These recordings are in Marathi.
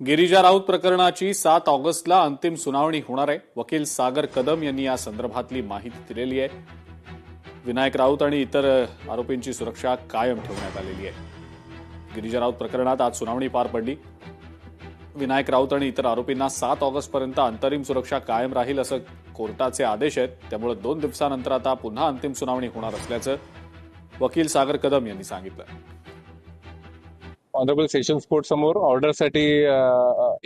गिरिजा राऊत प्रकरणाची 7 ऑगस्टला अंतिम सुनावणी होणार आहे. वकील सागर कदम यांनी या संदर्भातली माहिती दिलेली आहे. विनायक राऊत आणि इतर आरोपींची सुरक्षा कायम ठेवण्यात आलेली आहे. गिरिजा राऊत प्रकरणात आज सुनावणी पार पडली. विनायक राऊत आणि इतर आरोपींना 7 ऑगस्टपर्यंत अंतरिम सुरक्षा कायम राहील असं कोर्टाचे आदेश आहेत. त्यामुळे 2 दिवसानंतर आता पुन्हा अंतिम सुनावणी होणार असल्याचं वकील सागर कदम यांनी सांगितलं. ऑनरेबल सेशन्स कोर्ट समोर ऑर्डरसाठी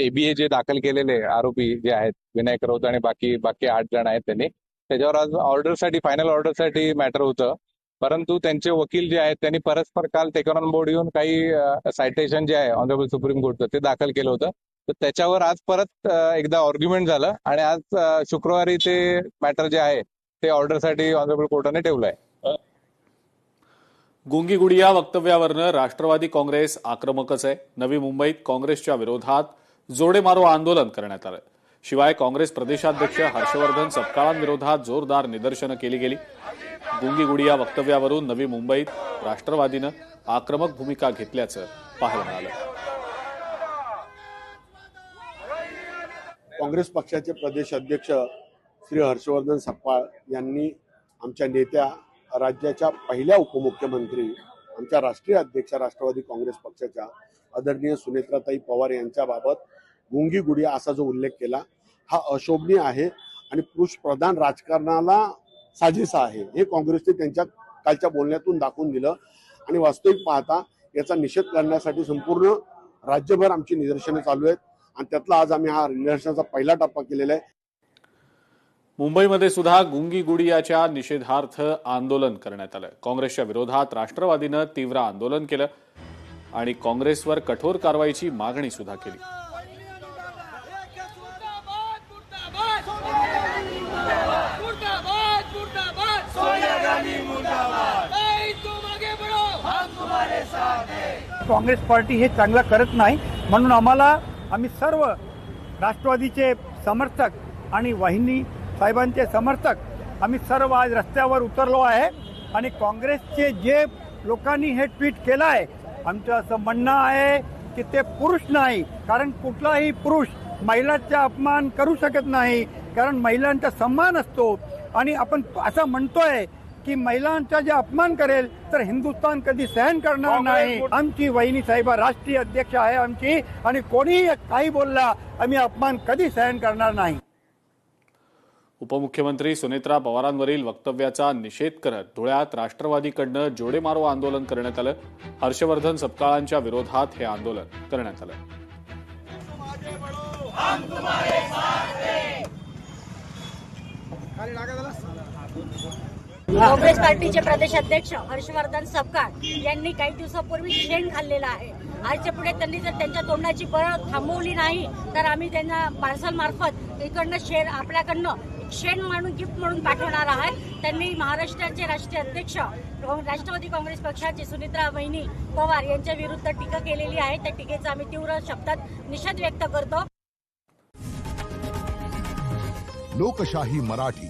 एबीए जे दाखल केलेले आरोपी जे आहेत विनायक राऊत आणि बाकी 8 जण आहेत त्यांनी त्याच्यावर आज ऑर्डरसाठी फायनल ऑर्डरसाठी मॅटर होतं. परंतु त्यांचे वकील जे आहेत त्यांनी परस्पर काल टेकन ऑन बोर्ड येऊन काही सायटेशन जे आहे ऑनरेबल सुप्रीम कोर्टचं ते दाखल केलं होतं. तर त्याच्यावर आज परत एकदा आर्ग्युमेंट झालं आणि आज शुक्रवारी ते मॅटर जे आहे ते ऑर्डरसाठी ऑनरेबल कोर्टाने ठेवलं आहे. गुंगी गुडिया वक्तव्यावरनं राष्ट्रवादी काँग्रेस आक्रमकच आहे. नवी मुंबईत काँग्रेसच्या विरोधात जोडेमारो आंदोलन करण्यात आलं. शिवाय काँग्रेस प्रदेशाध्यक्ष हर्षवर्धन सपकाळांविरोधात जोरदार निदर्शनं केली गेली. गुंगी गुडिया वक्तव्यावरून नवी मुंबईत राष्ट्रवादीनं आक्रमक भूमिका घेतल्याचं पाहायला मिळालं. काँग्रेस पक्षाचे प्रदेश अध्यक्ष श्री हर्षवर्धन सपकाळ यांनी आमच्या नेत्या राज्याच्या पहिल्या उपमुख्यमंत्री आमच्या राष्ट्रीय अध्यक्ष राष्ट्रवादी काँग्रेस पक्षाच्या आदरणीय सुनेत्राताई पवार यांच्याबाबत गुंगी गुडिया असा जो उल्लेख केला हा अशोभनीय आहे आणि पुरुष प्रधान राजकारणाला साजेसा आहे. हे काँग्रेसने त्यांच्या कालच्या बोलण्यातून दाखवून दिलं आणि वास्तविक पाहता याचा निषेध करण्यासाठी संपूर्ण राज्यभर आमची निदर्शने चालू आहेत आणि त्यातला आज आम्ही हा निदर्शनाचा पहिला टप्पा केलेला आहे. मुंबईमध्ये सुद्धा गुंगी गुडियाच्या निषेधार्थ आंदोलन करण्यात आलं. काँग्रेसच्या विरोधात राष्ट्रवादीनं तीव्र आंदोलन केलं आणि काँग्रेसवर कठोर कारवाईची मागणी सुद्धा केली. काँग्रेस पार्टी हे चांगलं करत नाही म्हणून आम्ही सर्व राष्ट्रवादीचे समर्थक आणि वाहिनी साहेबांचे समर्थक आम्ही सर्व आज रस्त्यावर उतरलो आहे आणि काँग्रेसचे जे लोकांनी हे ट्विट केलं आहे आमचं असं म्हणणं आहे की ते पुरुष नाही. कारण कुठलाही पुरुष महिलांचा अपमान करू शकत नाही. कारण महिलांचा सन्मान असतो आणि आपण असं म्हणतोय की महिलांचा जे अपमान करेल तर हिंदुस्थान कधी सहन करणार नाही. आमची वहिनी साहेबा राष्ट्रीय अध्यक्ष आहे आमची आणि कोणीही काही बोलला आम्ही अपमान कधी सहन करणार नाही. उपमुख्यमंत्री सुनेत्रा पवारांवरील वक्तव्याचा निषेध करत धुळ्यात राष्ट्रवादीकडनं जोडेमारो आंदोलन करण्यात आलं. हर्षवर्धन सपकाळांच्या विरोधात हे आंदोलन करण्यात आलं. काँग्रेस पार्टीचे प्रदेशाध्यक्ष हर्षवर्धन सपकाळ यांनी काही दिवसापूर्वी शेण खाल्लेला आहे. आजच्या पुढे त्यांनी जर त्यांच्या तोंडाची बळ थांबवली नाही तर आम्ही त्यांना पार्सल मार्फत इकडनं शेण आपल्याकडनं शेण म्हणून गिफ्ट म्हणून पाठवणार आहात. त्यांनी महाराष्ट्राचे राष्ट्रीय अध्यक्ष राष्ट्रवादी काँग्रेस पक्षाचे सुनेत्रा वहिनी पवार यांच्या विरुद्ध टीका केलेली आहे. त्या टीकेचा आम्ही तीव्र शब्दात निषेध व्यक्त करतो. लोकशाही मराठी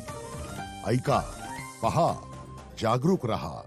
ऐका, पहा, जागरूक रहा.